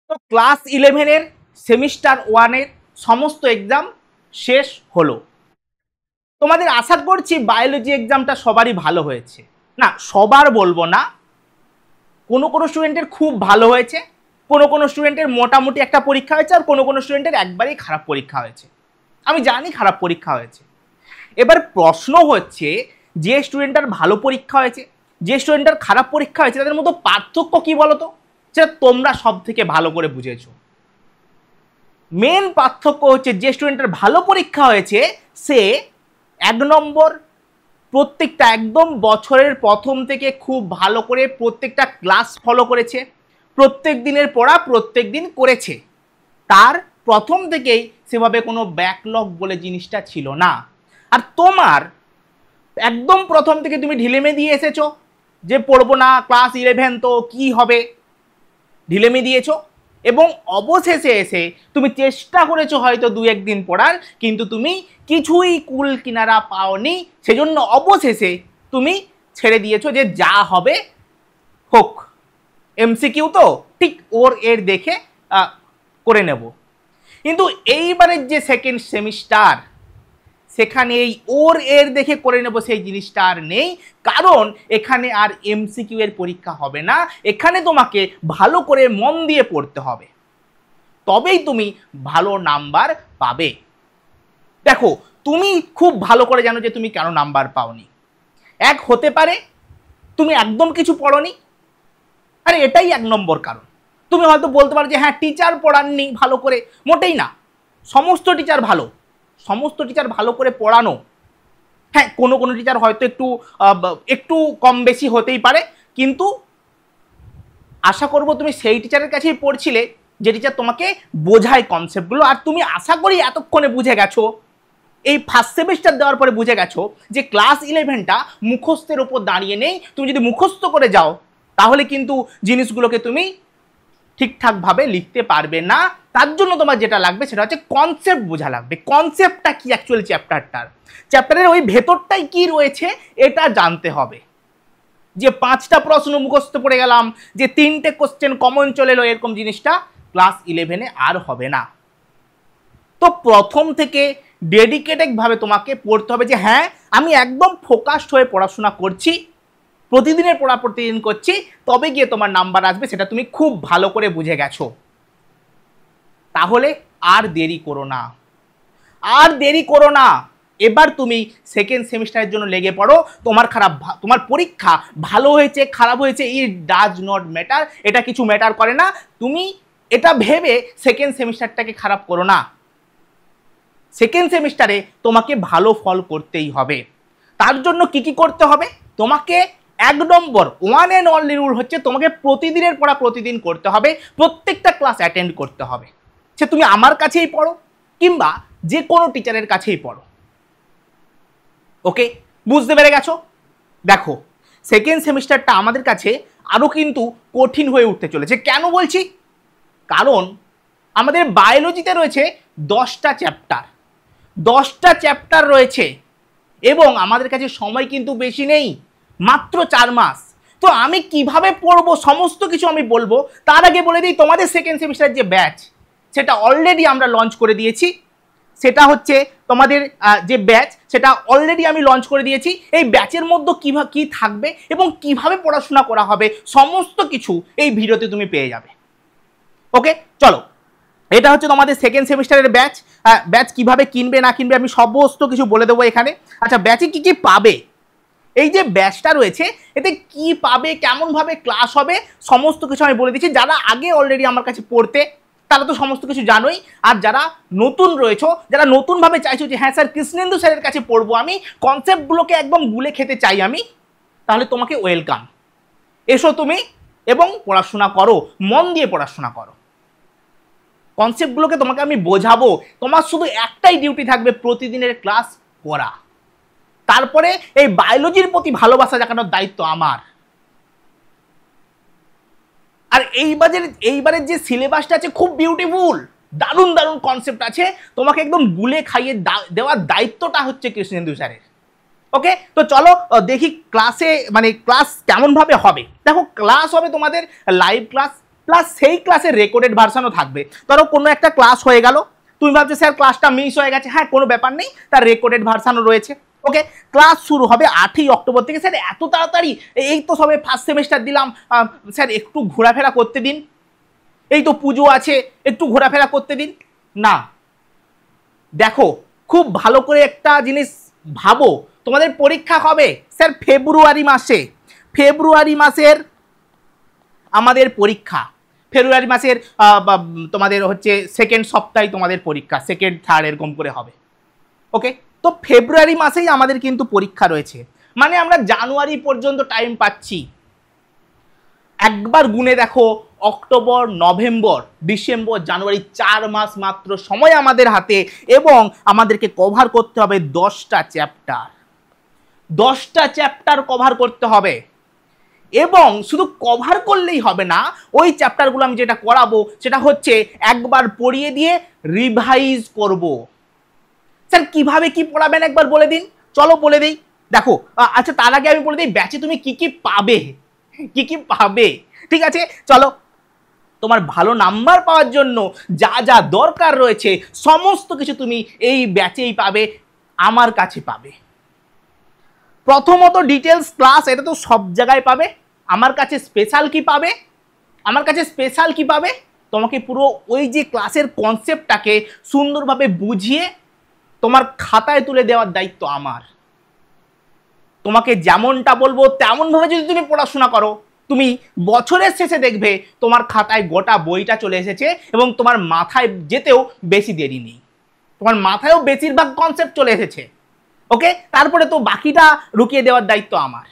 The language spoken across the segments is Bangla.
তো ক্লাস 11-এর সেমিস্টার 1-এর সমস্ত এক্সাম শেষ হলো। তোমাদের আশা করছি বায়োলজি এক্সামটা সবারই ভালো হয়েছে। না, সবার বলবো না, কোনো কোনো স্টুডেন্টের খুব ভালো হয়েছে, কোনো কোনো স্টুডেন্টের মোটামুটি একটা পরীক্ষা হয়েছে, আর কোনো কোনো স্টুডেন্টের একবারেই খারাপ পরীক্ষা হয়েছে। আমি জানি খারাপ পরীক্ষা হয়েছে। এবার প্রশ্ন হচ্ছে, যে স্টুডেন্টটার ভালো পরীক্ষা হয়েছে, যে স্টুডেন্টটার খারাপ পরীক্ষা হয়েছে, তাদের মধ্যে পার্থক্য কি বলতো? সেটা তোমরা সব থেকে ভালো করে বুঝেছো। মেন পার্থক্য হচ্ছে, যে স্টুডেন্টের ভালো পরীক্ষা হয়েছে সে 1 নম্বর প্রত্যেকটা একদম বছরের প্রথম থেকে খুব ভালো করে প্রত্যেকটা ক্লাস ফলো করেছে, প্রত্যেক দিনের পড়া প্রত্যেক দিন করেছে, তার প্রথম থেকেই সেভাবে কোনো ব্যাকলগ বলে জিনিসটা ছিল না। আর তোমার একদম প্রথম থেকে তুমি ঢিলেমি দিয়ে এসেছো যে পড়বো না, ক্লাস 11 তো কি হবে, ঢিলেমি দিয়েছো, এবং অবশেষে এসে তুমি চেষ্টা করেছো হয়তো 2-1 দিন পড়ার, কিন্তু তুমি কিছুই কুল কিনারা পাওনি, সেজন্য অবশেষে তুমি ছেড়ে দিয়েছো যে যা হবে হোক, এমসিকিউ তো ঠিক ওর এর দেখে করে নেব। কিন্তু এইবারের যে সেকেন্ড সেমিস্টার, সেখানে এই ওর এর দেখে করে নেব সেই জিনিসটা আর নেই, কারণ এখানে আর এমসিকিউ এর পরীক্ষা হবে না, এখানে তোমাকে ভালো করে মন দিয়ে পড়তে হবে, তবেই তুমি ভালো নাম্বার পাবে। দেখো, তুমি খুব ভালো করে জানো যে তুমি কেন নাম্বার পাওনি। এক হতে পারে তুমি একদম কিছু পড়োনি, আরে এটাই 1 নম্বর কারণ। তুমি হয়তো বলতে পারো যে হ্যাঁ টিচার পড়াননি ভালো করে, মোটেই না, সমস্ত টিচার ভালো, সমস্ত টিচার ভালো করে পড়ানো। হ্যাঁ, কোনো কোনো টিচার হয়তো একটু কম বেশি হতেই পারে, কিন্তু আশা করব তুমি সেই টিচারের কাছেই পড়ছিলে যে টিচার তোমাকে বোঝায় কনসেপ্টগুলো, আর তুমি আশা করি এতক্ষণে বুঝে গেছো, এই ফার্স্ট সেমিস্টার দেওয়ার পরে বুঝে গেছো যে ক্লাস 11টা মুখস্থের ওপর দাঁড়িয়ে নেই। তুমি যদি মুখস্থ করে যাও তাহলে কিন্তু জিনিসগুলোকে তুমি ঠিকঠাকভাবে লিখতে পারবে না। তার জন্য তোমার যেটা লাগবে সেটা হচ্ছে কনসেপ্ট বোঝা লাগবে। কনসেপ্টটা কি অ্যাকচুয়ালি চ্যাপ্টারের ওই ভেতরটাই কি রয়েছে এটা জানতে হবে। যে 5টা প্রশ্ন মুখস্থ পড়ে গেলাম, যে 3টে কোশ্চেন কমন চলে এলো, এরকম জিনিসটা ক্লাস 11-এ আর হবে না। তো প্রথম থেকে ডেডিকেটেড ভাবে তোমাকে পড়তে হবে যে হ্যাঁ আমি একদম ফোকাসড হয়ে পড়াশোনা করছি, প্রতিদিনের পড়া প্রতিদিন করছি, তবে গিয়ে তোমার নাম্বার আসবে, সেটা তুমি খুব ভালো করে বুঝে গেছো। তাহলে আর দেরি করো না, আর দেরি করো না, এবার তুমি সেকেন্ড সেমিস্টারের জন্য লেগে পড়ো। তোমার পরীক্ষা ভালো হয়েছে খারাপ হয়েছে ইট ডাজ নট ম্যাটার, এটা কিছু ম্যাটার করে না। তুমি এটা ভেবে সেকেন্ড সেমিস্টারটাকে খারাপ করো না। সেকেন্ড সেমিস্টারে তোমাকে ভালো ফল করতেই হবে। তার জন্য কি কি করতে হবে? তোমাকে 1 নম্বর 1 অ্যান্ড অনলি রুল হচ্ছে তোমাকে প্রতিদিনের পড়া প্রতিদিন করতে হবে, প্রত্যেকটা ক্লাস অ্যাটেন্ড করতে হবে। সে তুমি আমার কাছেই পড়ো কিংবা যে কোনো টিচারের কাছেই পড়ো। ওকে, বুঝতে পেরে গেছো? দেখো, সেকেন্ড সেমিস্টারটা আমাদের কাছে আরও কিন্তু কঠিন হয়ে উঠতে চলেছে। কেন বলছি? কারণ আমাদের বায়োলজিতে রয়েছে 10টা চ্যাপ্টার, 10টা চ্যাপ্টার রয়েছে, এবং আমাদের কাছে সময় কিন্তু বেশি নেই, মাত্র 4 মাস। তো আমি কিভাবে পড়বো সমস্ত কিছু আমি বলবো, তার আগে বলে দিই তোমাদের সেকেন্ড সেমিস্টার যে ব্যাচ, সেটা অলরেডি আমরা লঞ্চ করে দিয়েছি। সেটা হচ্ছে তোমাদের যে ব্যাচ, সেটা অলরেডি আমি লঞ্চ করে দিয়েছি। এই ব্যাচের মধ্যে কী থাকবে এবং কিভাবে পড়াশোনা করা হবে সমস্ত কিছু এই ভিডিওতে তুমি পেয়ে যাবে। ওকে, চলো, এটা হচ্ছে তোমাদের সেকেন্ড সেমিস্টারের ব্যাচ। ব্যাচ কিভাবে কিনবে না কিনবে আমি সমস্ত কিছু বলে দেবো এখানে। আচ্ছা, ব্যাচে কি কি পাবে, এই যে ব্যাচটা রয়েছে এতে কি পাবে, কেমনভাবে ক্লাস হবে সমস্ত কিছু আমি বলে দিচ্ছি। যারা আগে অলরেডি আমার কাছে পড়তে তারা তো সমস্ত কিছু জানোই, আর যারা নতুন রয়েছো, যারা নতুনভাবে চাইছো যে হ্যাঁ স্যার কৃষ্ণেন্দু স্যারের কাছে পড়বো, আমি কনসেপ্টগুলোকে একদম গুলে খেতে চাই আমি, তাহলে তোমাকে ওয়েলকাম। এসো তুমি এবং পড়াশোনা করো, মন দিয়ে পড়াশোনা করো। কনসেপ্টগুলোকে তোমাকে আমি বোঝাবো, তোমার শুধু একটাই ডিউটি থাকবে, প্রতিদিনের ক্লাস করা। তারপরে এই বায়োলজির প্রতি ভালোবাসা জাগানোর দায়িত্ব আমার। আর এইবারের যে সিলেবাসটা আছে খুব বিউটিফুল, দারুণ দারুণ কনসেপ্ট আছে, তোমাকে একদম গুলে খাইয়ে দেওয়ার দায়িত্বটা হচ্ছে কৃষ্ণেন্দু স্যারের। ওকে, তো চলো দেখি ক্লাসে ক্লাস কেমনভাবে হবে। দেখো, ক্লাস হবে তোমাদের লাইভ ক্লাস, প্লাস সেই ক্লাসের রেকর্ডেড ভার্সানও থাকবে। ধরো কোনো একটা ক্লাস হয়ে গেল, তুমি ভাবছো স্যার ক্লাসটা মিস হয়ে গেছে, হ্যাঁ কোনো ব্যাপার নেই, তার রেকর্ডেড ভার্সানও রয়েছে। ওকে, ক্লাস শুরু হবে 8ই অক্টোবর থেকে। স্যার এত তাড়াতাড়ি? এই তো সবে ফার্স্ট সেমিস্টার দিলাম, স্যার একটু ঘোরাফেরা করতে দিন, এই তো পুজো আছে, একটু ঘোরাফেরা করতে দিন। না, দেখো খুব ভালো করে একটা জিনিস ভাবো, তোমাদের পরীক্ষা হবে স্যার ফেব্রুয়ারি মাসে, ফেব্রুয়ারি মাসের আমাদের পরীক্ষা, ফেব্রুয়ারি মাসের তোমাদের হচ্ছে সেকেন্ড সপ্তাহে তোমাদের পরীক্ষা, সেকেন্ড থার্ড এরকম করে হবে। ওকে, তো ফেব্রুয়ারি মাসেই আমাদের কিন্তু পরীক্ষা রয়েছে, মানে আমরা জানুয়ারি পর্যন্ত টাইম পাচ্ছি। একবার গুনে দেখো, অক্টোবর, নভেম্বর, ডিসেম্বর, জানুয়ারি, 4 মাস মাত্র সময় আমাদের হাতে, এবং আমাদেরকে কভার করতে হবে 10টা চ্যাপ্টার, 10টা চ্যাপ্টার কভার করতে হবে। এবং শুধু কভার করলেই হবে না, ওই চ্যাপ্টারগুলো আমি যেটা করাবো সেটা হচ্ছে একবার পড়িয়ে দিয়ে রিভাইজ করব। স্যার কিভাবে কি পড়াবেন একবার বলে দিন, চলো বলে দিই। দেখো আচ্ছা, তার আগে আমি বলে দিই ব্যাচে তুমি কি কি পাবে, কি কি পাবে, ঠিক আছে? চলো, তোমার ভালো নাম্বার পাওয়ার জন্য যা যা দরকার রয়েছে সমস্ত কিছু তুমি এই ব্যাচেই পাবে, আমার কাছে পাবে। প্রথমত ডিটেলস ক্লাস, এটা তো সব জায়গায় পাবে। আমার কাছে স্পেশাল কি পাবে, আমার কাছে স্পেশাল কি পাবে, তোমাকে পুরো ওই যে ক্লাসের কনসেপ্টটাকে সুন্দরভাবে বুঝিয়ে তোমার খাতায় তুলে দেওয়ার দায়িত্ব আমার। তোমাকে যেমনটা বলবো তেমনভাবে যদি তুমি পড়াশোনা করো, তুমি বছরের শেষে দেখবে তোমার খাতায় গোটা বইটা চলে এসেছে, এবং তোমার মাথায় যেতেও বেশি দেরি নেই, তোমার মাথায়ও বেশিরভাগ কনসেপ্ট চলে এসেছে। ওকে, তারপরে তো বাকিটা রুকিয়ে দেওয়ার দায়িত্ব আমার।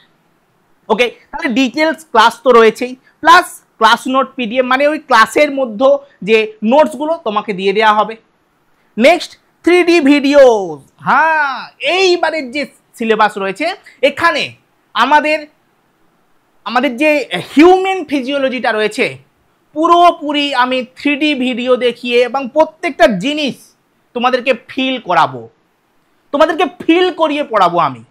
ওকে, তাহলে ডিটেলস ক্লাস তো রয়েছেই, প্লাস ক্লাস নোট পিডিএফ, মানে ওই ক্লাসের মধ্যে যে নোটসগুলো তোমাকে দিয়ে দেওয়া হবে। Next 3D videos. হ্যাঁ, এইবারের যে সিলেবাস রয়েছে এখানে আমাদের যে হিউম্যান ফিজিওলজিটা রয়েছে পুরোপুরি আমি 3D ভিডিও দেখিয়ে এবং প্রত্যেকটা জিনিস তোমাদেরকে ফিল করাবো, তোমাদেরকে ফিল করিয়ে পড়াবো আমি।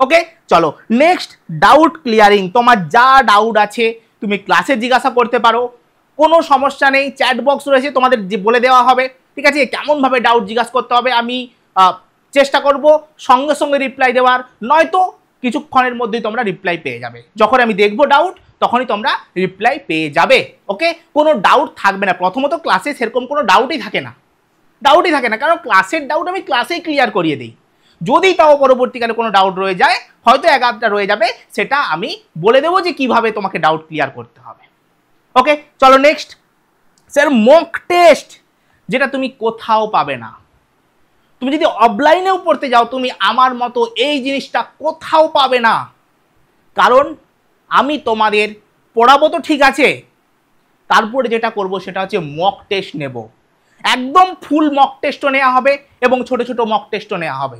ওকে, চলো নেক্সট ডাউট ক্লিয়ারিং। তোমার যা ডাউট আছে তুমি ক্লাসে জিজ্ঞাসা করতে পারো, কোনো সমস্যা নেই, চ্যাট বক্স রয়েছে, তোমাদের বলে দেওয়া হবে, ঠিক আছে? কেমনভাবে ডাউট জিজ্ঞাসা করতে হবে আমি চেষ্টা করব সঙ্গে সঙ্গে রিপ্লাই দেওয়ার, নয়তো কিছুক্ষণের মধ্যেই তোমরা রিপ্লাই পেয়ে যাবে। যখন আমি দেখবো ডাউট তখনই তোমরা রিপ্লাই পেয়ে যাবে। ওকে, কোনো ডাউট থাকবে না। প্রথমত ক্লাসে সেরকম কোনো ডাউটই থাকে না, ডাউটই থাকে না, কারণ ক্লাসের ডাউট আমি ক্লাসেই ক্লিয়ার করিয়ে দিই। যদি তাও পরবর্তীকালে কোনো ডাউট রয়ে যায়, হয়তো 1-8টা রয়ে যাবে, সেটা আমি বলে দেবো যে কিভাবে তোমাকে ডাউট ক্লিয়ার করতে হবে। ওকে, চলো নেক্সট। স্যার মক টেস্ট, যেটা তুমি কোথাও পাবে না। তুমি যদি অফলাইনেও পড়তে যাও, তুমি আমার মতো এই জিনিসটা কোথাও পাবে না, কারণ আমি তোমাদের পড়াবো তো ঠিক আছে, তারপরে যেটা করব সেটা হচ্ছে মক টেস্ট নেব। একদম ফুল মক টেস্টও নেওয়া হবে এবং ছোট ছোট মক টেস্টও নেওয়া হবে।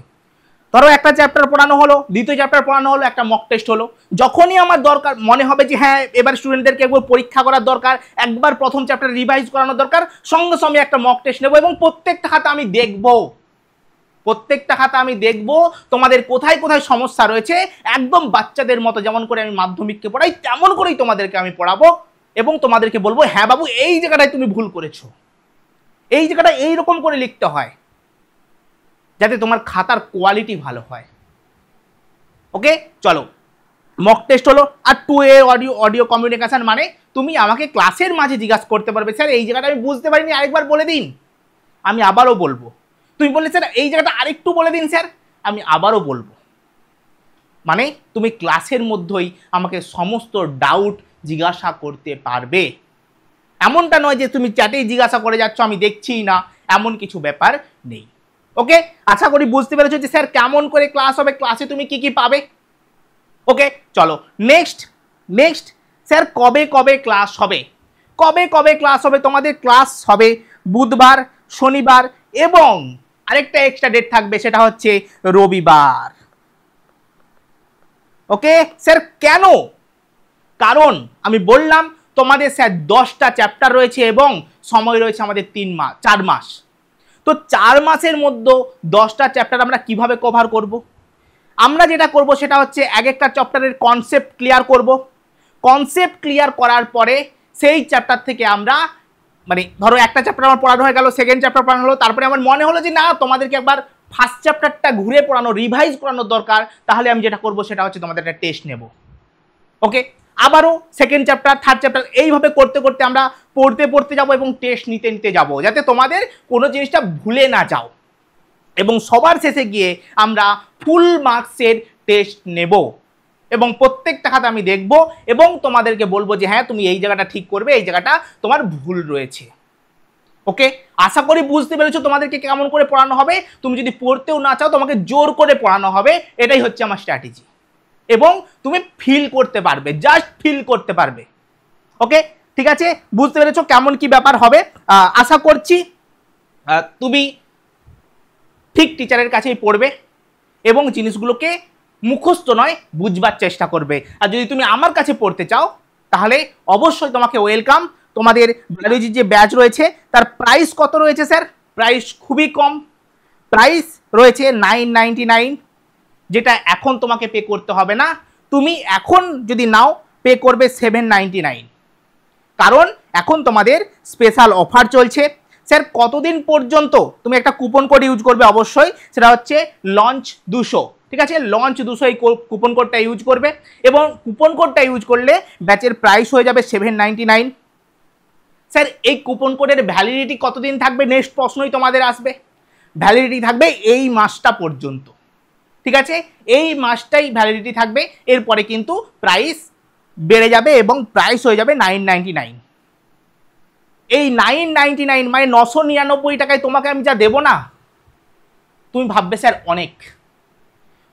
ধরো একটা চ্যাপ্টার পড়ানো হলো, দ্বিতীয় চ্যাপ্টার পড়ানো হলো, একটা মক টেস্ট হলো। যখনই আমার দরকার মনে হবে যে হ্যাঁ এবার স্টুডেন্টদেরকে একবার পরীক্ষা করার দরকার, একবার প্রথম চ্যাপ্টার রিভাইজ করানোর দরকার, সঙ্গে সঙ্গে একটা মক টেস্ট নেবো এবং প্রত্যেকটা খাতা আমি দেখব, প্রত্যেকটা খাতা আমি দেখব তোমাদের কোথায় কোথায় সমস্যা রয়েছে। একদম বাচ্চাদের মতো যেমন করে আমি মাধ্যমিককে পড়াই তেমন করেই তোমাদেরকে আমি পড়াবো, এবং তোমাদেরকে বলবো হ্যাঁ বাবু এই জায়গাটায় তুমি ভুল করেছো, এই জায়গাটা এইরকম করে লিখতে হয়, যাতে তোমার খাতার কোয়ালিটি ভালো হয়। ওকে, চলো মক টেস্ট হলো। আর 2A অডিও কমিউনিকেশন, মানে তুমি আমাকে ক্লাসের মাঝে জিজ্ঞাসা করতে পারবে স্যার এই জায়গাটা আমি বুঝতে পারিনি, আরেকবার বলে দিন, আমি আবারও বলবো। তুমি বললে স্যার এই জায়গাটা আরেকটু বলে দিন স্যার, আমি আবারও বলবো। মানে তুমি ক্লাসের মধ্যেই আমাকে সমস্ত ডাউট জিজ্ঞাসা করতে পারবে। এমনটা নয় যে তুমি চ্যাটেই জিজ্ঞাসা করে যাচ্ছ আমি দেখছি না, এমন কিছু ব্যাপার নেই। ওকে, আশা করি বুঝতে পেরেছো যে স্যার কেমন করে ক্লাস হবে, ক্লাসে তুমি কি কি পাবে। ওকে, চলো নেক্সট। স্যার কবে কবে ক্লাস হবে, কবে কবে ক্লাস হবে? তোমাদের ক্লাস হবে বুধবার, শনিবার এবং আরেকটা এক্সট্রা ডেট থাকবে, সেটা হচ্ছে রবিবার। ওকে স্যার, কেন? কারণ আমি বললাম তোমাদের স্যার 10টা চ্যাপ্টার রয়েছে এবং সময় রয়েছে আমাদের 4 মাস। তো 4 মাসের মধ্যে 10টা চ্যাপ্টার আমরা কিভাবে কভার করব? আমরা যেটা করব সেটা হচ্ছে এক একটা চ্যাপ্টারের কনসেপ্ট ক্লিয়ার করব। কনসেপ্ট ক্লিয়ার করার পরে সেই চ্যাপ্টার থেকে আমরা মানে ধরো একটা চ্যাপ্টার আমার পড়ানো হয়ে গেল, সেকেন্ড চ্যাপ্টার পড়ানো হলো, তারপরে আমার মনে হলো যে না তোমাদেরকে একবার ফার্স্ট চ্যাপ্টারটা ঘুরে পড়ানো, রিভাইজ করানোর দরকার, তাহলে আমি যেটা করব সেটা হচ্ছে তোমাদের একটা টেস্ট নেব। ওকে, আবারও সেকেন্ড চ্যাপ্টার, থার্ড চ্যাপ্টার এইভাবে করতে করতে আমরা পড়তে পড়তে যাব এবং টেস্ট নিতে নিতে যাব, যাতে তোমাদের কোনো জিনিসটা ভুলে না যাও। এবং সবার শেষে গিয়ে আমরা ফুল মার্কসের টেস্ট নেব এবং প্রত্যেকটা খাতা আমি দেখব এবং তোমাদেরকে বলবো যে হ্যাঁ তুমি এই জায়গাটা ঠিক করবে, এই জায়গাটা তোমার ভুল রয়েছে। ওকে, আশা করি বুঝতে পেরেছো তোমাদেরকে কেমন করে পড়ানো হবে। তুমি যদি পড়তেও না চাও তোমাকে জোর করে পড়ানো হবে, এটাই হচ্ছে আমার স্ট্র্যাটেজি। এবং তুমি ফিল করতে পারবে, জাস্ট ফিল করতে পারবে। ওকে, ঠিক আছে, বুঝতে পেরেছো কেমন কি ব্যাপার হবে। আশা করছি তুমি ঠিক টিচারের কাছেই পড়বে এবং জিনিসগুলোকে মুখস্থ নয় বুঝবার চেষ্টা করবে। আর যদি তুমি আমার কাছে পড়তে চাও তাহলে অবশ্যই তোমাকে ওয়েলকাম। তোমাদের বায়োলজির যে ব্যাচ রয়েছে তার প্রাইস কত রয়েছে স্যার? প্রাইস খুবই কম, প্রাইস রয়েছে 999, যেটা এখন তোমাকে পে করতে হবে না। তুমি এখন যদি নাও পে করবে 799, কারণ এখন তোমাদের স্পেশাল অফার চলছে। স্যার কতদিন পর্যন্ত? তুমি একটা কুপন কোড ইউজ করবে অবশ্যই, সেটা হচ্ছে লঞ্চ 200। ঠিক আছে, লঞ্চ 200 এই কুপন কোডটা ইউজ করবে এবং কুপন কোডটা ইউজ করলে ব্যাচের প্রাইস হয়ে যাবে 799। স্যার এই কুপন কোডের ভ্যালিডিটি কতদিন থাকবে? নেক্সট প্রশ্নই তোমাদের আসবে। ভ্যালিডিটি থাকবে এই মাসটা পর্যন্ত। ঠিক আছে, এই মাসটাই ভ্যালিডিটি থাকবে, এরপরে কিন্তু প্রাইস বেড়ে যাবে এবং প্রাইস হয়ে যাবে 999। এই 999 মানে 999 টাকায় তোমাকে আমি যা দেবো না, তুমি ভাববে স্যার অনেক।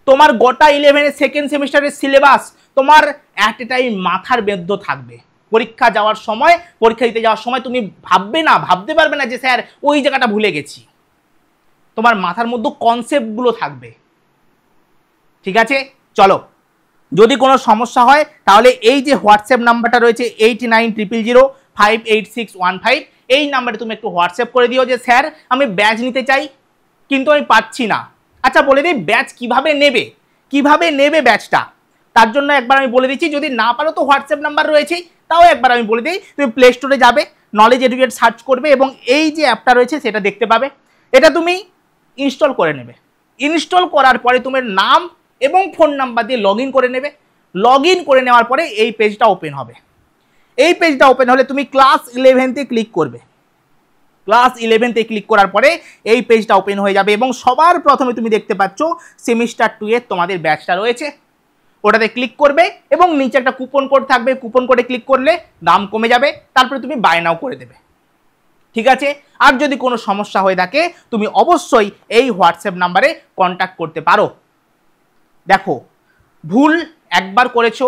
তোমার গোটা 11 সেকেন্ড সেমিস্টারের সিলেবাস তোমার অ্যাট এ টাইম মাথার মধ্যে থাকবে। পরীক্ষা যাওয়ার সময়, পরীক্ষা দিতে যাওয়ার সময় তুমি ভাবতে পারবে না যে স্যার ওই জায়গাটা ভুলে গেছি। তোমার মাথার মধ্যে কনসেপ্টগুলো থাকবে। ঠিক আছে, চলো, যদি কোনো সমস্যা হয় তাহলে এই যে হোয়াটসঅ্যাপ নাম্বারটা রয়েছে 8900058615, এই নাম্বারে তুমি একটু হোয়াটসঅ্যাপ করে দিও যে স্যার আমি ব্যাচ নিতে চাই কিন্তু আমি পাচ্ছি না। আচ্ছা বলে দিই ব্যাচ কিভাবে নেবে ব্যাচটা, তার জন্য একবার আমি বলে দিচ্ছি। যদি না পারো তো হোয়াটসঅ্যাপ নাম্বার রয়েছেই, তাও একবার আমি বলে দিই। তুমি প্লে স্টোরে যাবে, নলেজ এডুকেট সার্চ করবে এবং এই যে অ্যাপটা রয়েছে সেটা দেখতে পাবে। এটা তুমি ইনস্টল করে নেবে। ইনস্টল করার পরে তোমার নাম এবং ফোন নাম্বার দিয়ে লগ ইন করে নেবে। লগ ইন করে নেওয়ার পরে এই পেজটা ওপেন হবে। এই পেজটা ওপেন হলে তুমি ক্লাস 11-তে ক্লিক করবে। ক্লাস 11-তে ক্লিক করার পরে এই পেজটা ওপেন হয়ে যাবে এবং সবার প্রথমে তুমি দেখতে পাচ্ছ সেমিস্টার 2 এর তোমাদের ব্যাচটা রয়েছে, ওটাতে ক্লিক করবে এবং নিচে একটা কুপন কোড থাকবে। কুপন কোডে ক্লিক করলে দাম কমে যাবে, তারপরে তুমি বাই নাও করে দেবে। ঠিক আছে, আর যদি কোনো সমস্যা হয়ে থাকে তুমি অবশ্যই এই হোয়াটসঅ্যাপ নাম্বারে কন্ট্যাক্ট করতে পারো। দেখো, ভুল একবার করেছো,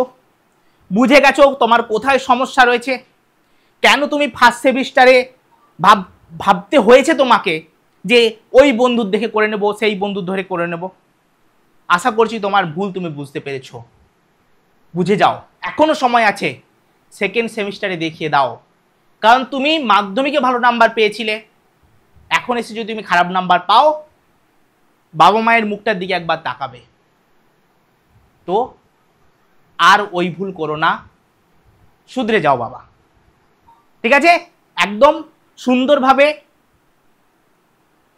বুঝে গেছো তোমার কোথায় সমস্যা রয়েছে, কেন তুমি ফার্স্ট সেমিস্টারে ভাবতে হয়েছে তোমাকে যে ওই বন্ধুর দেখে করে নেব, সেই বন্ধুর ধরে করে নেব। আশা করছি তোমার ভুল তুমি বুঝতে পেরেছো। বুঝে যাও, এখনো সময় আছে, সেকেন্ড সেমিস্টারে দেখিয়ে দাও। কারণ তুমি মাধ্যমিকে ভালো নাম্বার পেয়েছিলে, এখন এসে যদি তুমি খারাপ নাম্বার পাও, বাবা মায়ের মুখটার দিকে একবার তাকাবে। তো আর ওই ভুল করো না, শুধরে যাও বাবা। ঠিক আছে, একদম সুন্দরভাবে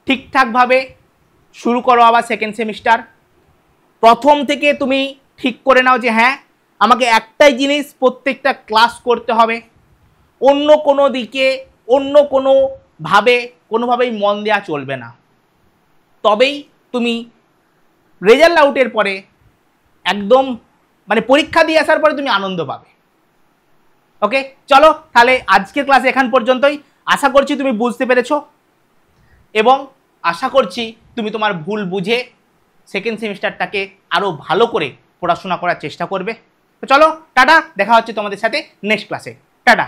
ঠিকঠাকভাবে শুরু করো আবার সেকেন্ড সেমিস্টার। প্রথম থেকে তুমি ঠিক করে নাও যে হ্যাঁ আমাকে একটাই জিনিস প্রত্যেকটা ক্লাস করতে হবে, অন্য কোনো দিকে অন্য কোনোভাবেই মন দেওয়া চলবে না। তবেই তুমি রেজাল্ট আউটের পরে একদম মানে পরীক্ষা দিয়ে আসার পরে তুমি আনন্দ পাবে। ওকে, চলো তাহলে আজকের ক্লাস এখান পর্যন্তই। আশা করছি তুমি বুঝতে পেরেছো এবং আশা করছি তুমি তোমার ভুল বুঝে সেকেন্ড সেমিস্টারটাকে আরও ভালো করে পড়াশোনা করার চেষ্টা করবে। তো চলো টাটা, দেখা হচ্ছে তোমাদের সাথে নেক্সট ক্লাসে। টাটা।